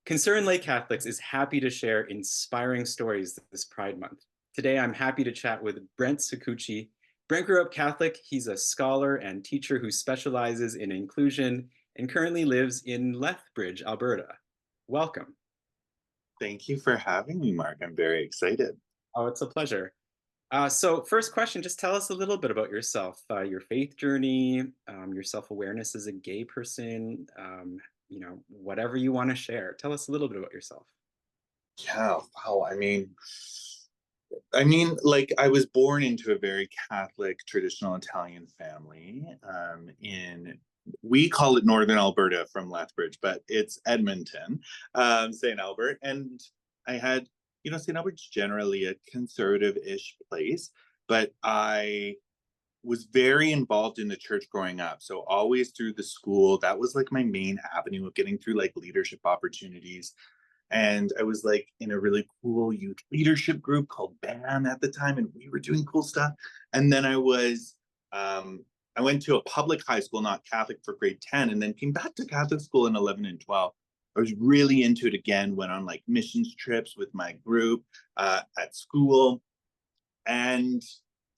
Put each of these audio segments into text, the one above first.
Concern Lake Catholics is happy to share inspiring stories this Pride Month. Today, I'm happy to chat with Brent Saccucci. Brent grew up Catholic. He's a scholar and teacher who specializes in inclusion and currently lives in Lethbridge, Alberta. Welcome. Thank you for having me, Mark. I'm very excited. Oh, it's a pleasure. So, first question, just tell us a little bit about yourself, your faith journey, your self awareness as a gay person, whatever you want to share. Tell us a little bit about yourself. Yeah, wow. Like I was born into a very Catholic, traditional Italian family. In we call it Northern Alberta from Lethbridge, but it's Edmonton, St. Albert. And I had, St. Albert's generally a conservative-ish place, but I was very involved in the church growing up. So always through the school, that was like my main avenue of getting through like leadership opportunities. And I was like in a really cool youth leadership group called BAM at the time, and we were doing cool stuff. And then I went to a public high school, not Catholic, for grade 10, and then came back to Catholic school in 11 and 12. I was really into it again, went on like missions trips with my group at school, and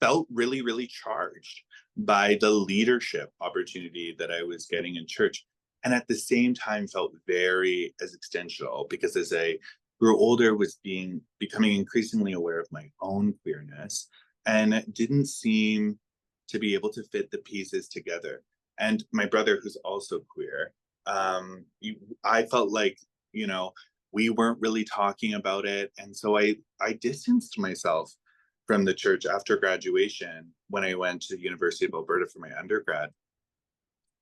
felt really, really charged by the leadership opportunity that I was getting in church. And at the same time felt very existential because as I grew older was becoming increasingly aware of my own queerness and didn't seem to be able to fit the pieces together. And my brother, who's also queer, I felt like, you know, we weren't really talking about it. And so I distanced myself from the church after graduation when I went to the University of Alberta for my undergrad.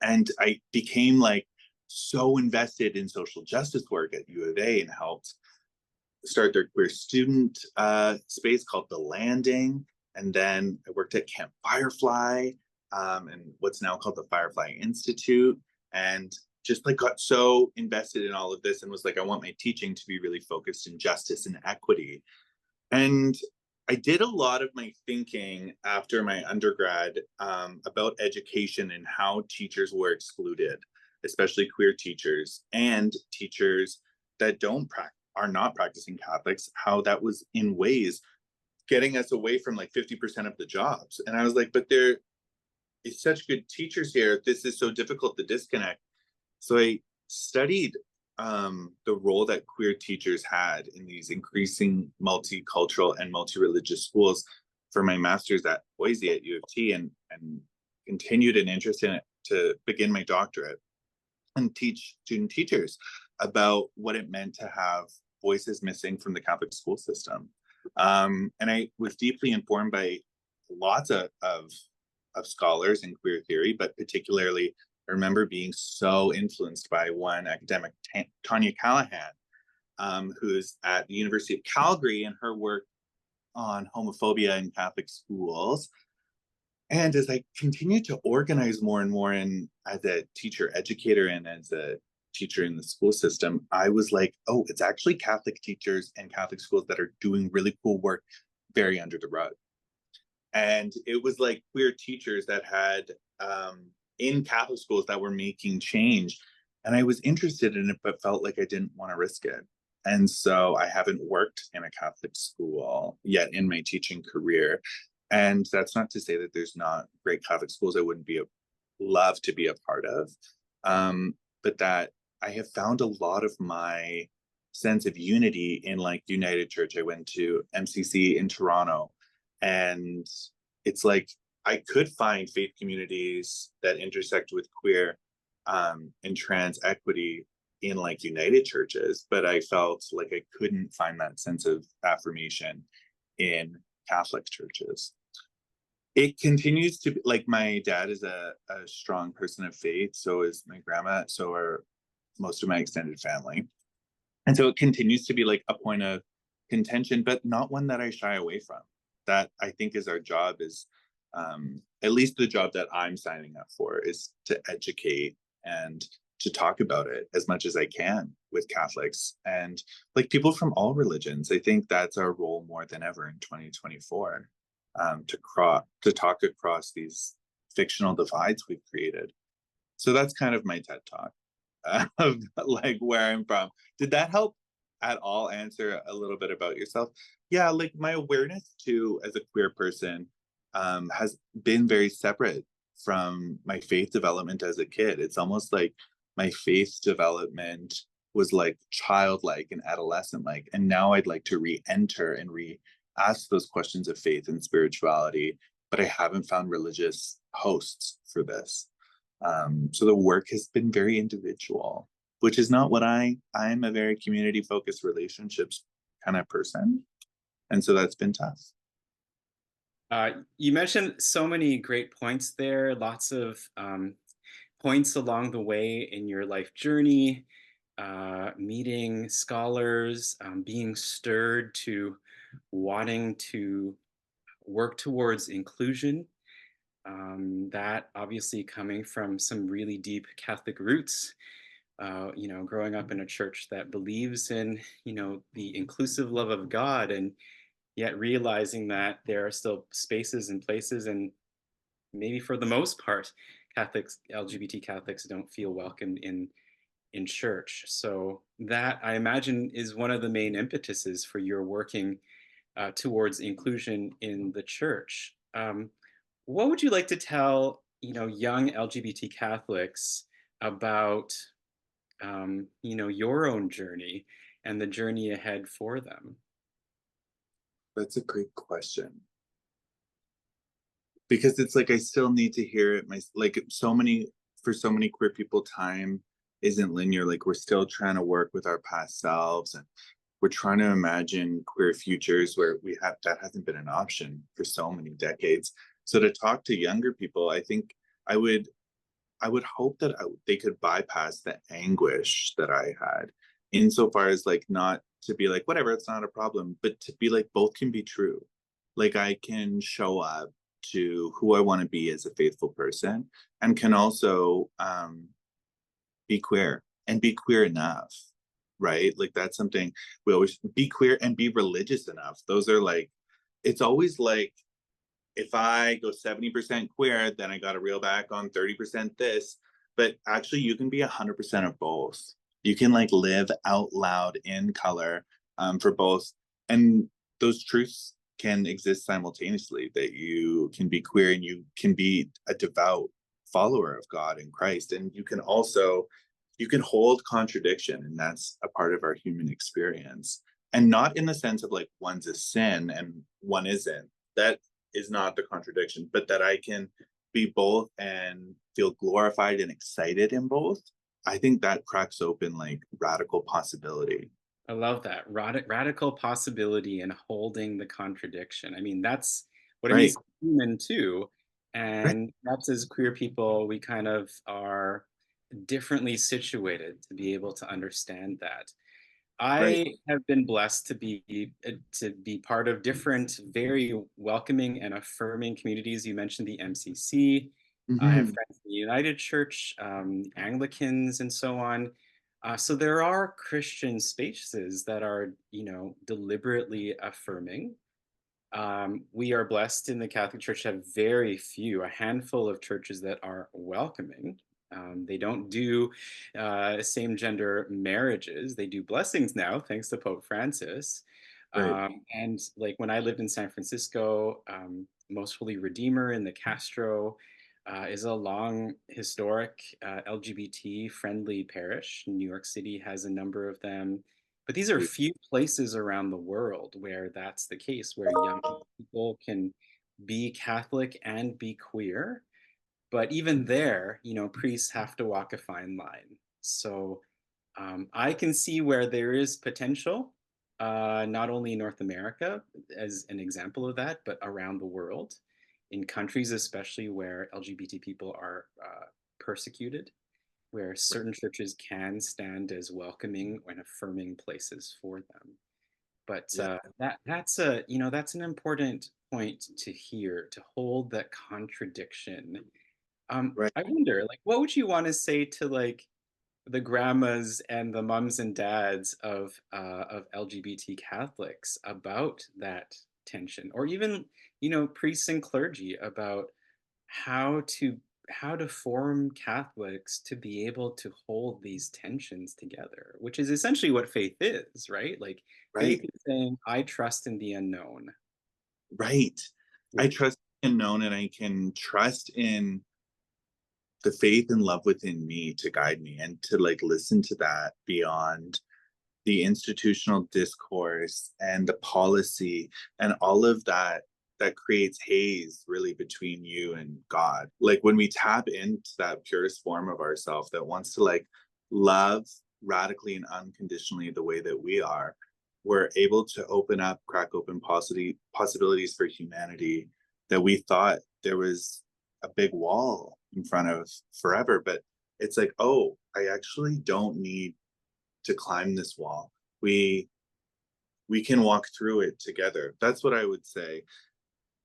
And I became like so invested in social justice work at U of A and helped start their queer student space called The Landing. And then I worked at Camp Firefly and what's now called the Firefly Institute. And just like got so invested in all of this and was like, I want my teaching to be really focused in justice and equity. And I did a lot of my thinking after my undergrad about education and how teachers were excluded, especially queer teachers and teachers that are not practicing Catholics, how that was in ways getting us away from like 50% of the jobs. And I was like, but there is such good teachers here. This is so difficult to disconnect. So I studied the role that queer teachers had in these increasing multicultural and multi-religious schools for my master's at Boise at U of T and continued an interest in it to begin my doctorate and teach student teachers about what it meant to have voices missing from the Catholic school system. And I was deeply informed by lots of scholars in queer theory, but particularly I remember being so influenced by one academic, Tanya Callahan, who's at the University of Calgary and her work on homophobia in Catholic schools. And as I continued to organize more and more as a teacher educator and as a teacher in the school system, I was like, oh, it's actually Catholic teachers and Catholic schools that are doing really cool work very under the rug. And it was like queer teachers that had in Catholic schools that were making change. And I was interested in it, but felt like I didn't want to risk it. And so I haven't worked in a Catholic school yet in my teaching career. And that's not to say that there's not great Catholic schools I wouldn't love to be a part of. But that I have found a lot of my sense of unity in like United Church. I went to MCC in Toronto, and it's like I could find faith communities that intersect with queer and trans equity in like United churches, but I felt like I couldn't find that sense of affirmation in Catholic churches. It continues to be like my dad is a strong person of faith, so is my grandma, so are most of my extended family. And so it continues to be like a point of contention, but not one that I shy away from. That I think is our job is at least the job that I'm signing up for is to educate and to talk about it as much as I can with Catholics and like people from all religions. I think that's our role more than ever in 2024, to talk across these fictional divides we've created. So that's kind of my TED talk. of like where I'm from. Did that help at all answer a little bit about yourself? Yeah, like my awareness too as a queer person has been very separate from my faith development as a kid. It's almost like my faith development was like childlike and adolescent like, and now I'd like to re-enter and re-ask those questions of faith and spirituality, but I haven't found religious hosts for this. So the work has been very individual, which is not what I'm a very community focused relationships kind of person. And so that's been tough. You mentioned so many great points there, lots of points along the way in your life journey, meeting scholars, being stirred to wanting to work towards inclusion. That obviously coming from some really deep Catholic roots. Growing up in a church that believes in, the inclusive love of God, and yet realizing that there are still spaces and places, and maybe for the most part, Catholics, LGBT Catholics, don't feel welcomed in church. So that, I imagine, is one of the main impetuses for your working towards inclusion in the church. What would you like to tell, young LGBT Catholics about, your own journey and the journey ahead for them? That's a great question. Because it's like I still need to hear it. My like so many for so many queer people, time isn't linear. Like we're still trying to work with our past selves, and we're trying to imagine queer futures where we have that hasn't been an option for so many decades. So to talk to younger people, I think I would I would hope that they could bypass the anguish that I had, insofar as like not to be like whatever, it's not a problem, but to be like both can be true. Like I can show up to who I want to be as a faithful person, and can also be queer and be queer enough, right? Like that's something we always be queer and be religious enough. Those are like, it's always like if I go 70% queer, then I got to reel back on 30% this. But actually, you can be 100% of both. You can like live out loud in color for both. And those truths can exist simultaneously, that you can be queer and you can be a devout follower of God and Christ. And you can also, you can hold contradiction, and that's a part of our human experience. And not in the sense of like one's a sin and one isn't. That is not the contradiction, but that I can be both and feel glorified and excited in both. I think that cracks open like radical possibility. I love that radical possibility and holding the contradiction. I mean, that's what it Right. means to be human too. Right. And perhaps as queer people, we kind of are differently situated to be able to understand that. Right. I have been blessed to be part of different, very welcoming and affirming communities. You mentioned the MCC. I have Mm-hmm. friends in the United Church, Anglicans, and so on. So there are Christian spaces that are, deliberately affirming. We are blessed in the Catholic Church to have very few, a handful of churches that are welcoming. They don't do same gender marriages. They do blessings now, thanks to Pope Francis. Right. And like when I lived in San Francisco, Most Holy Redeemer in the Castro is a long historic LGBT friendly parish. New York City has a number of them. But these are few places around the world where that's the case, where young people can be Catholic and be queer. But even there, priests have to walk a fine line. So I can see where there is potential, not only in North America as an example of that, but around the world, in countries especially where LGBT people are persecuted, where certain churches can stand as welcoming and affirming places for them. But Yeah. that's an important point to hear, to hold that contradiction. Right. I wonder, like, what would you want to say to like the grandmas and the mums and dads of LGBT Catholics about that tension, or even priests and clergy about how to how to form Catholics to be able to hold these tensions together, which is essentially what faith is, right? Like faith Right. is saying, I trust in the unknown. Right. Yeah. I trust in known, and I can trust in the faith and love within me to guide me, and to like listen to that beyond the institutional discourse and the policy and all of that that creates haze really between you and God. Like when we tap into that purest form of ourself that wants to like love radically and unconditionally the way that we are, we're able to open up, crack open possibilities for humanity that we thought there was a big wall in front of forever. But it's like, oh, I actually don't need to climb this wall. We we can walk through it together. That's what I would say.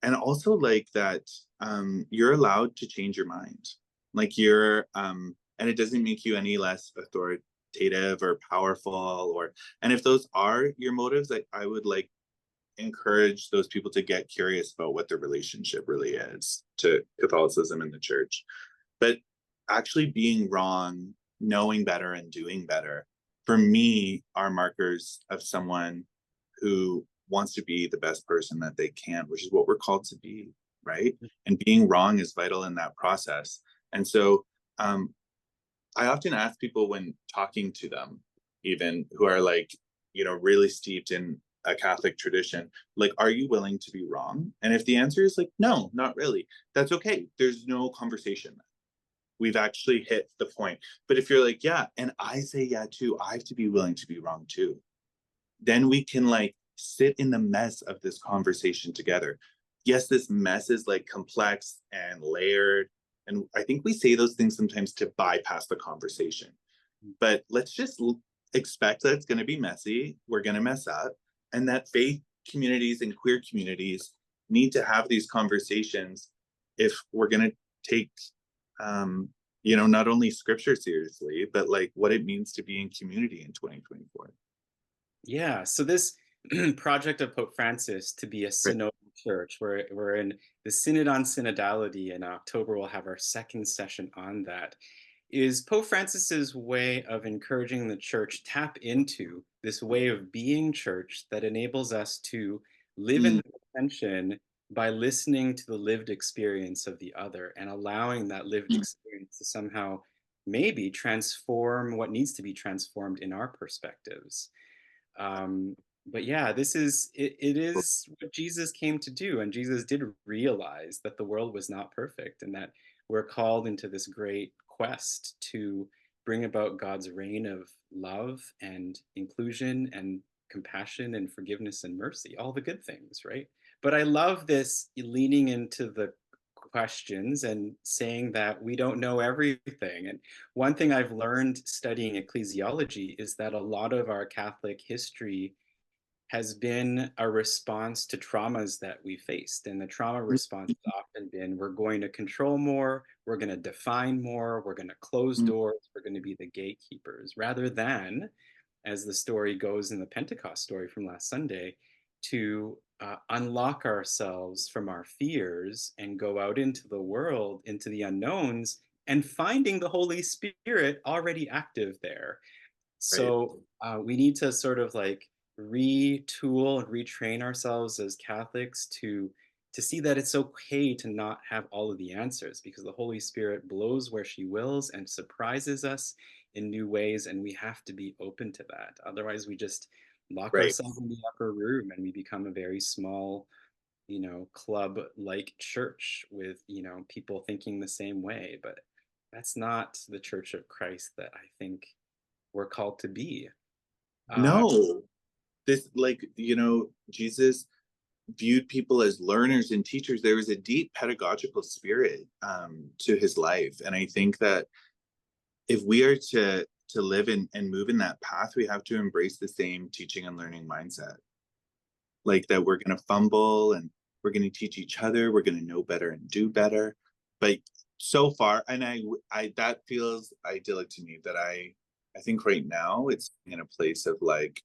And also like that you're allowed to change your mind. Like you're and it doesn't make you any less authoritative or powerful, or and if those are your motives, like I would like encourage those people to get curious about what their relationship really is to Catholicism and the church. But actually being wrong, knowing better, and doing better, for me, are markers of someone who wants to be the best person that they can, which is what we're called to be, right? And being wrong is vital in that process. And so um, I often ask people when talking to them, even who are like, really steeped in a Catholic tradition, like, are you willing to be wrong? And if the answer is like, no, not really, that's okay. There's no conversation. We've actually hit the point. But if you're like, yeah, and I say yeah too, I have to be willing to be wrong too, then we can like sit in the mess of this conversation together. Yes, this mess is like complex and layered. And I think we say those things sometimes to bypass the conversation. But let's just expect that it's going to be messy. We're going to mess up. And that faith communities and queer communities need to have these conversations if we're going to take, not only scripture seriously, but like what it means to be in community in 2024. Yeah. So this project of Pope Francis to be a Right. synodal church, we're in the Synod on Synodality in October. We'll have our second session on that. Is Pope Francis's way of encouraging the church tap into this way of being church that enables us to live in Mm, the tension by listening to the lived experience of the other and allowing that lived mm, experience to somehow maybe transform what needs to be transformed in our perspectives. But yeah, it is what Jesus came to do, and Jesus did realize that the world was not perfect and that we're called into this great quest to bring about God's reign of love and inclusion and compassion and forgiveness and mercy, all the good things, right? But I love this leaning into the questions and saying that we don't know everything. And one thing I've learned studying ecclesiology is that a lot of our Catholic history has been a response to traumas that we faced. And the trauma response mm, has often been we're going to control more, we're going to define more, we're going to close mm. doors, we're going to be the gatekeepers, rather than, as the story goes in the Pentecost story from last Sunday, to unlock ourselves from our fears and go out into the world, into the unknowns, and finding the Holy Spirit already active there. Right. So we need to sort of like retool and retrain ourselves as Catholics to see that it's okay to not have all of the answers because the Holy Spirit blows where she wills and surprises us in new ways, and we have to be open to that. Otherwise, we just lock Right. ourselves in the upper room and we become a very small, club like church with, people thinking the same way. But that's not the Church of Christ that I think we're called to be. Uh, No, this like Jesus viewed people as learners and teachers. There was a deep pedagogical spirit to his life, and I think that if we are to live and move in that path, we have to embrace the same teaching and learning mindset. Like that, we're going to fumble and we're going to teach each other. We're going to know better and do better. But so far, and I that feels idyllic to me. That I think right now it's in a place of like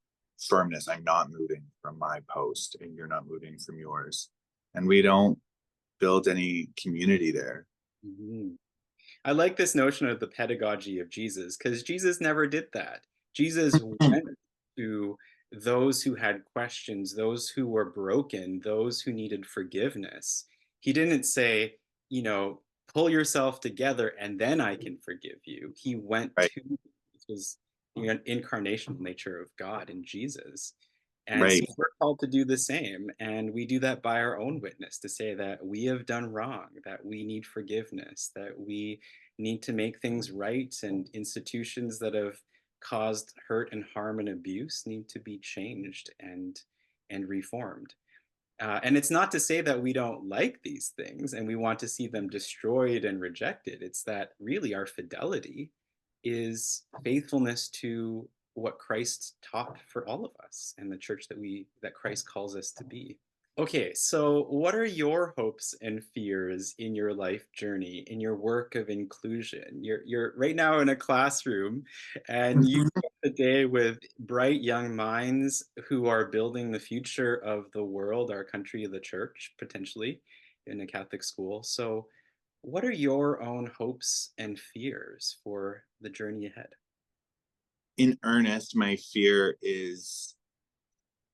firmness. I'm not moving from my post, and you're not moving from yours, and we don't build any community there. mhm. I like this notion of the pedagogy of Jesus because Jesus never did that. Jesus went to those who had questions, those who were broken, those who needed forgiveness. He didn't say, you know, pull yourself together and then I can forgive you. He went Right, to, this was the incarnational nature of God in Jesus. And so right, we're called to do the same. And we do that by our own witness to say that we have done wrong, that we need forgiveness, that we need to make things right, and institutions that have caused hurt and harm and abuse need to be changed and reformed. And it's not to say that we don't like these things and we want to see them destroyed and rejected. It's that really our fidelity is faithfulness to what Christ taught for all of us and the church that Christ calls us to be. Okay, so what are your hopes and fears in your life journey, in your work of inclusion? You're right now in a classroom and you spend the day with bright young minds who are building the future of the world, our country, the church, potentially in a Catholic school. So what are your own hopes and fears for the journey ahead? in earnest, my fear is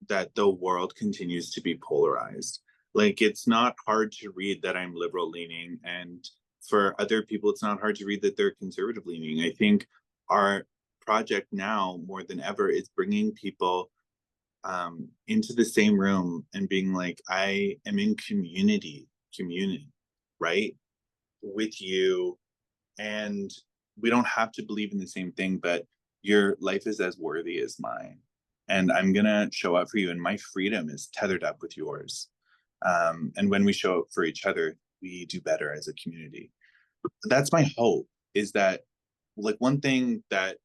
that the world continues to be polarized. Like, it's not hard to read that I'm liberal leaning, and for other people, it's not hard to read that they're conservative leaning. I think our project now, more than ever, is bringing people into the same room and being like, I am in community, right? With you. And we don't have to believe in the same thing, but your life is as worthy as mine. And I'm going to show up for you. And my freedom is tethered up with yours. And when we show up for each other, we do better as a community. That's my hope, is that, like, one thing that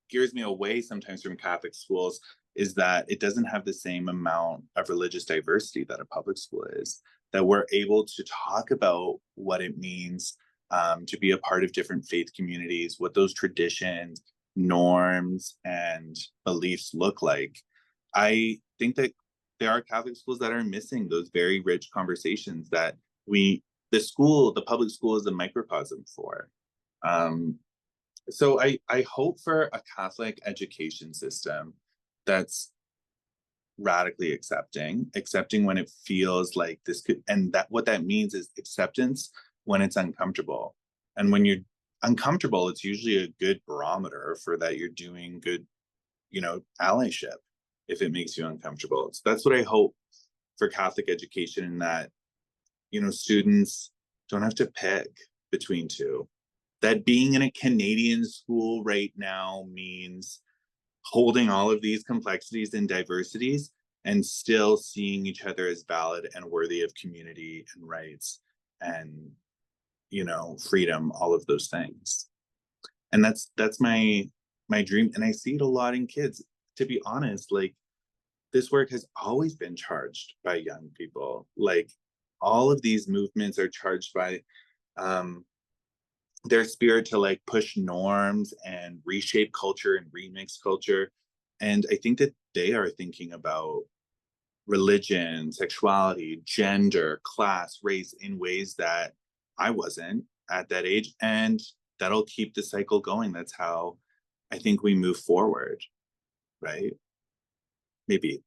gears me away sometimes from Catholic schools is that it doesn't have the same amount of religious diversity that a public school is, that we're able to talk about what it means to be a part of different faith communities, what those traditions, norms, and beliefs look like. I think that there are Catholic schools that are missing those very rich conversations that the public school is a microcosm for. Um, so I hope for a Catholic education system that's radically accepting when it feels like this could, and that what that means is acceptance when it's uncomfortable. And when you're uncomfortable, it's usually a good barometer for that you're doing good, allyship, if it makes you uncomfortable. So that's what I hope for Catholic education, in that, students don't have to pick between two. That being in a Canadian school right now means holding all of these complexities and diversities and still seeing each other as valid and worthy of community and rights and, freedom, all of those things. And that's my dream. And I see it a lot in kids. To be honest, like, this work has always been charged by young people. Like, all of these movements are charged by their spirit to, like, push norms and reshape culture and remix culture. And I think that they are thinking about religion, sexuality, gender, class, race in ways that I wasn't at that age. And that'll keep the cycle going. That's how I think we move forward, right? Maybe.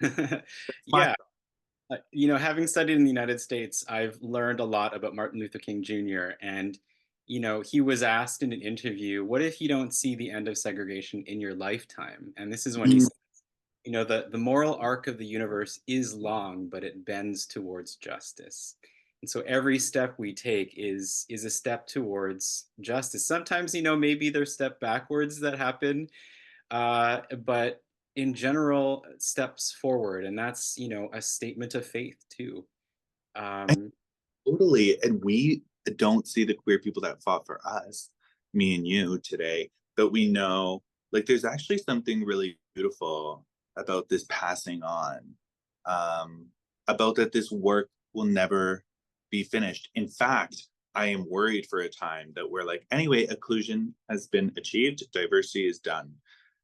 My Yeah, having studied in the United States, I've learned a lot about Martin Luther King Jr. And, he was asked in an interview, what if you don't see the end of segregation in your lifetime? And this is when he Mm, said, the moral arc of the universe is long, but it bends towards justice. And so every step we take is a step towards justice. Sometimes, maybe there's step backwards that happen, but in general, steps forward, and that's a statement of faith too. Um, totally. And we don't see the queer people that fought for us, me and you today, but we know, like, there's actually something really beautiful about this passing on, um, about that this work will never be finished. In fact, I am worried for a time that we're like, anyway, occlusion has been achieved, diversity is done.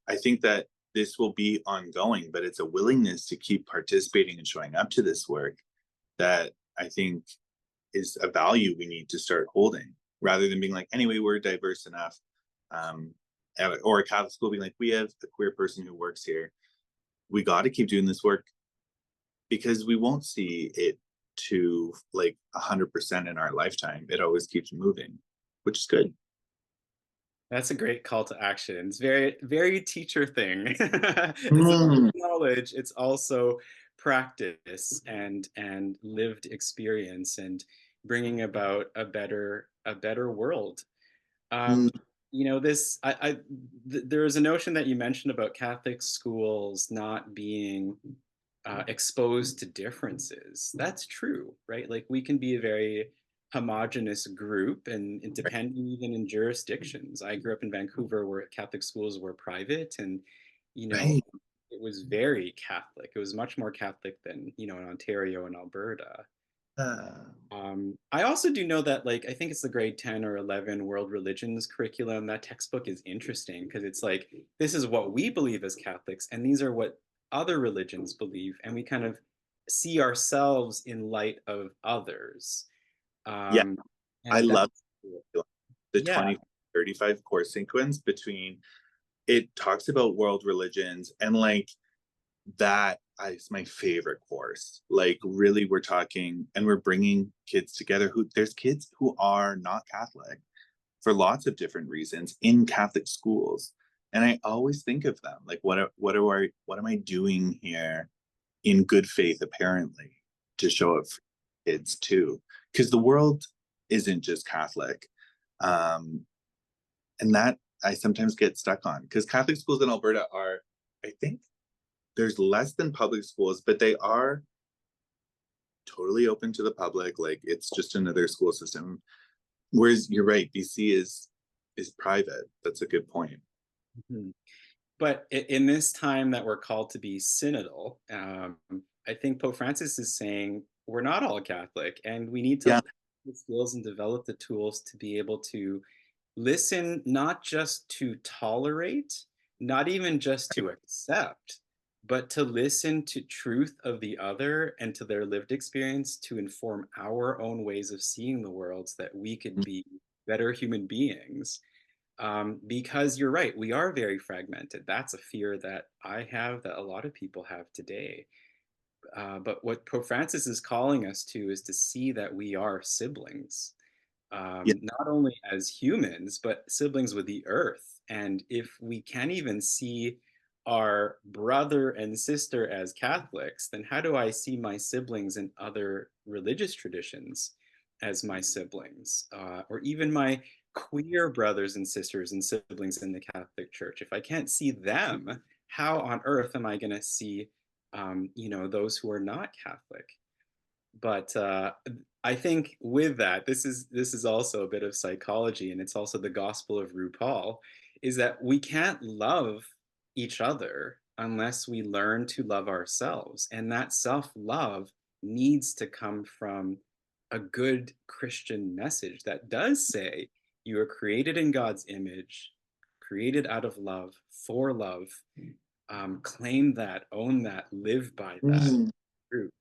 I think that this will be ongoing, but it's a willingness to keep participating and showing up to this work that I think is a value we need to start holding. rather than being like, anyway, we're diverse enough. Um, or a Catholic school being like, we have a queer person who works here. We got to keep doing this work because we won't see it to like 100% in our lifetime. It always keeps moving, which is good. That's a great call to action. It's very, very teacher thing. It's not Mm, just knowledge, it's also practice and lived experience and bringing about a better world. mm, Um, this there is a notion that you mentioned about Catholic schools not being exposed to differences. That's true, right? Like we can be a very homogenous group and depending even in jurisdictions. I grew up in Vancouver where Catholic schools were private and, you know, right. it was very Catholic. It was much more Catholic than, in Ontario and Alberta. Uh, I also do know that, like, I think it's the grade 10 or 11 world religions curriculum. That textbook is interesting because it's like, this is what we believe as Catholics, and these are what other religions believe. And we kind of see ourselves in light of others. yeah, Um, I and that, love the yeah, 2035 course sequence between it talks about world religions and like that is my favorite course. Like really we're talking and we're bringing kids together who there's kids who are not Catholic for lots of different reasons in Catholic schools. And I always think of them like what am I doing here in good faith apparently to show up for kids too because the world isn't just Catholic. Um and that I sometimes get stuck on because Catholic schools in Alberta are, I think, there's less than public schools, but they are totally open to the public. Like it's just another school system. Whereas you're right, BC is private. That's a good point. mhm. But in this time that we're called to be synodal, I think Pope Francis is saying we're not all Catholic, and we need to Yeah. have the skills and develop the tools to be able to listen, not just to tolerate, not even just to accept, but to listen to truth of the other and to their lived experience to inform our own ways of seeing the world so that we could be better human beings. Because you're right, we are very fragmented. That's a fear that I have, that a lot of people have today. But what Pope Francis is calling us to is to see that we are siblings, Yeah. not only as humans, but siblings with the earth. And if we can't even see our brother and sister as Catholics, then how do I see my siblings in other religious traditions as my siblings? Or even my queer brothers and sisters and siblings in the Catholic Church? If I can't see them, how on earth am I going to see, those who are not Catholic? But I think with that, this is also a bit of psychology, and it's also the gospel of RuPaul, is that we can't love each other unless we learn to love ourselves, and that self-love needs to come from a good Christian message that does say you are created in God's image, created out of love, for love. Claim that, own that, live by that Mm, truth,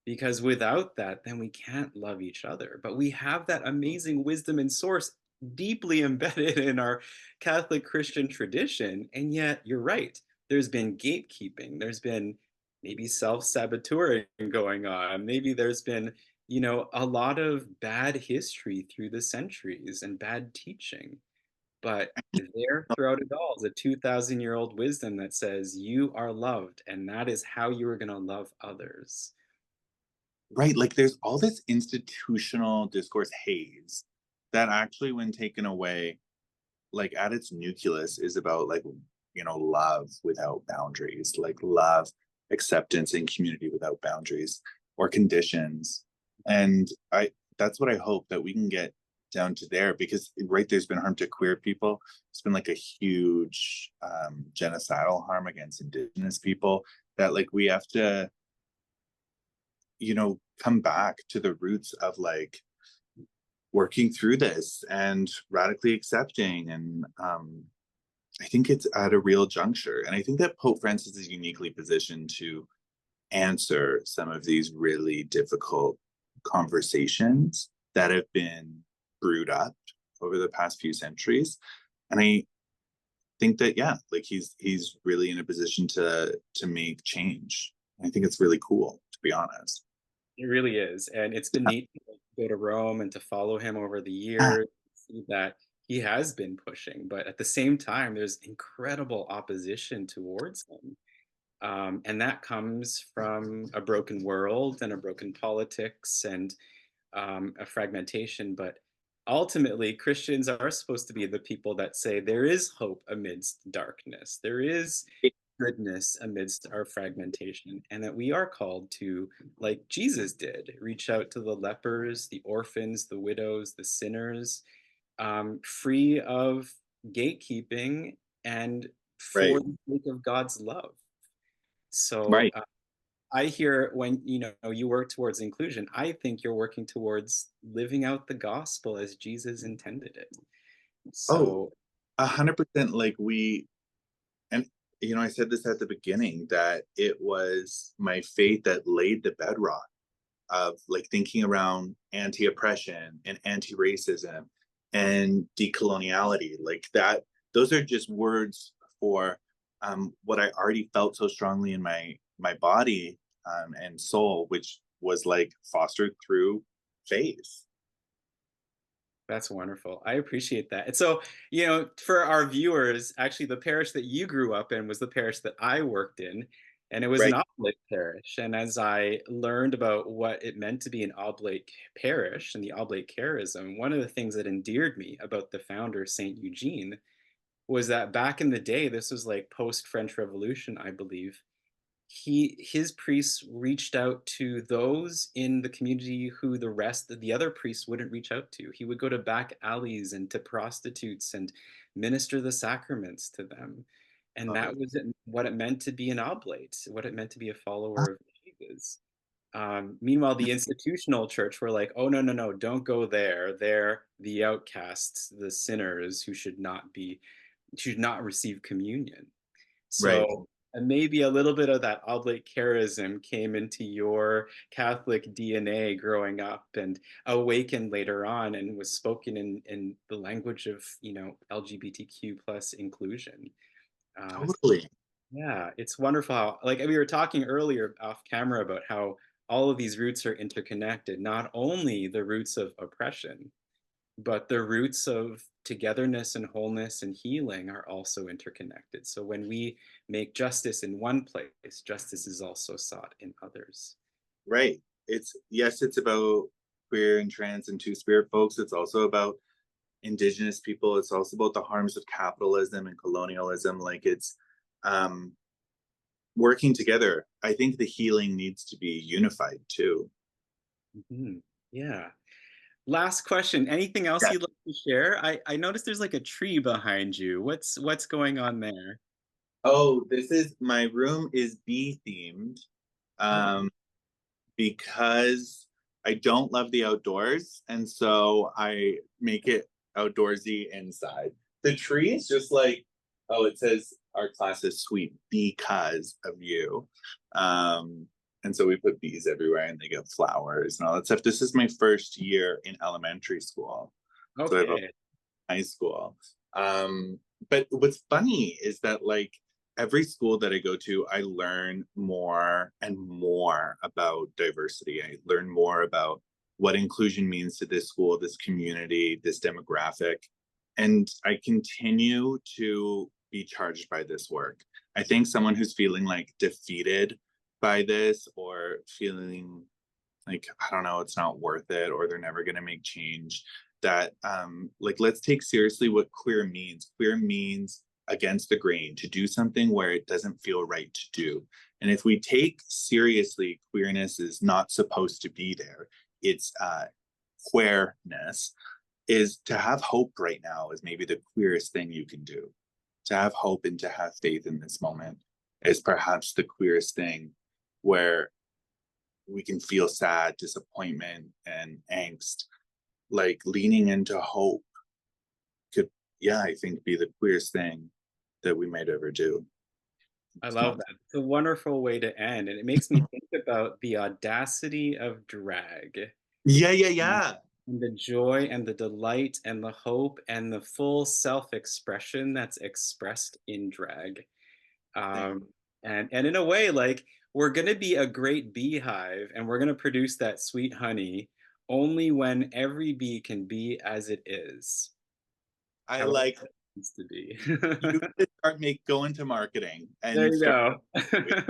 because without that then we can't love each other. But we have that amazing wisdom and source deeply embedded in our Catholic Christian tradition, and yet you're right, there's been gatekeeping, there's been maybe self-saboteuring going on, maybe there's been a lot of bad history through the centuries and bad teaching. But there throughout it all is a 2,000-year-old wisdom that says you are loved, and that is how you are going to love others. right. Like there's all this institutional discourse haze that actually, when taken away, like at its nucleus, is about like, love without boundaries, like love, acceptance, and community without boundaries or conditions. And that's what I hope that we can get down to there because right there's been harm to queer people. It's been like a huge genocidal harm against indigenous people that like we have to come back to the roots of like working through this and radically accepting. And I think it's at a real juncture. And I think that Pope Francis is uniquely positioned to answer some of these really difficult conversations that have been brewed up over the past few centuries. And I think that, yeah, like he's really in a position to make change. I think it's really cool, to be honest. It really is, and it's been neat to like, go to Rome and to follow him over the Yeah, years, see that he has been pushing, but at the same time, there's incredible opposition towards him. And that comes from a broken world and a broken politics and a fragmentation. But ultimately, Christians are supposed to be the people that say there is hope amidst darkness, there is goodness amidst our fragmentation, and that we are called to, like Jesus did, reach out to the lepers, the orphans, the widows, the sinners, free of gatekeeping and right, for the sake of God's love. So right. I hear when you work towards inclusion, I think you're working towards living out the gospel as Jesus intended it. Oh, So 100%. Like and I said this at the beginning that it was my faith that laid the bedrock of like thinking around anti-oppression and anti-racism and decoloniality, like that. Those are just words for what I already felt so strongly in my body and soul, which was like fostered through faith. that's wonderful. I appreciate that. And so, for our viewers, actually, the parish that you grew up in was the parish that I worked in, and it was an Right. oblate parish. And as I learned about what it meant to be an oblate parish and the oblate charism, one of the things that endeared me about the founder, Saint Eugene, was that back in the day, this was like post French Revolution, I believe. His priests reached out to those in the community who the other priests wouldn't reach out to. He would go to back alleys and to prostitutes and minister the sacraments to them. And Love that it. was what it meant to be an oblate, what it meant to be a follower of Jesus. Meanwhile, the institutional church were like, oh, no, no, no, don't go there. They're the outcasts, the sinners who should not receive communion. Right. So maybe a little bit of that oblate charism came into your Catholic DNA growing up and awakened later on and was spoken in the language of, LGBTQ plus inclusion. Uh, Totally. yeah, it's wonderful how, like we were talking earlier off camera about how all of these roots are interconnected, not only the roots of oppression, but the roots of togetherness and wholeness and healing are also interconnected. So when we make justice in one place, justice is also sought in others. Right. It's about queer and trans and two-spirit folks. It's also about indigenous people. It's also about the harms of capitalism and colonialism. Like it's um working together. I think the healing needs to be unified too. Mhm. Yeah. Last question. Anything else Yeah. you'd like to share? I noticed there's like a tree behind you. What's going on there? Oh, this is my room is bee themed. Oh, Um because I don't love the outdoors, and so I make it outdoorsy inside. The tree is just like, oh, it says our class is sweet because of you. Um, and so we put bees everywhere and they get flowers and all that stuff. This is my first year in elementary school. So I have a okay. high school. But what's funny is that like every school that I go to, I learn more and more about diversity. I learn more about what inclusion means to this school, this community, this demographic. And I continue to be charged by this work. I think someone who's feeling like defeated by this or feeling like I don't know, it's not worth it or they're never going to make change, that like let's take seriously what queer means. Queer means against the grain, to do something where it doesn't feel right to do. And if we take seriously queerness is not supposed to be there, it's queerness, is to have hope right now is maybe the queerest thing you can do. To have hope and to have faith in this moment is perhaps the queerest thing, where we can feel sad, disappointment, and angst. Like leaning into hope could, yeah, I think be the queerest thing that we might ever do. I This love moment. that. It's a wonderful way to end. And it makes me think about the audacity of drag. Yeah, yeah, yeah. and the joy and the delight and the hope and the full self-expression that's expressed in drag. Thank Um, and in a way, like we're gonna be a great beehive and we're gonna produce that sweet honey only when every bee can be as it is, I however like it needs to be. you could start go into marketing There and you start. go.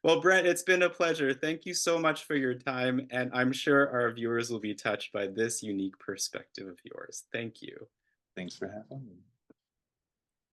Well, Brent, it's been a pleasure. Thank you so much for your time, and I'm sure our viewers will be touched by this unique perspective of yours. Thank you. Thanks for having me.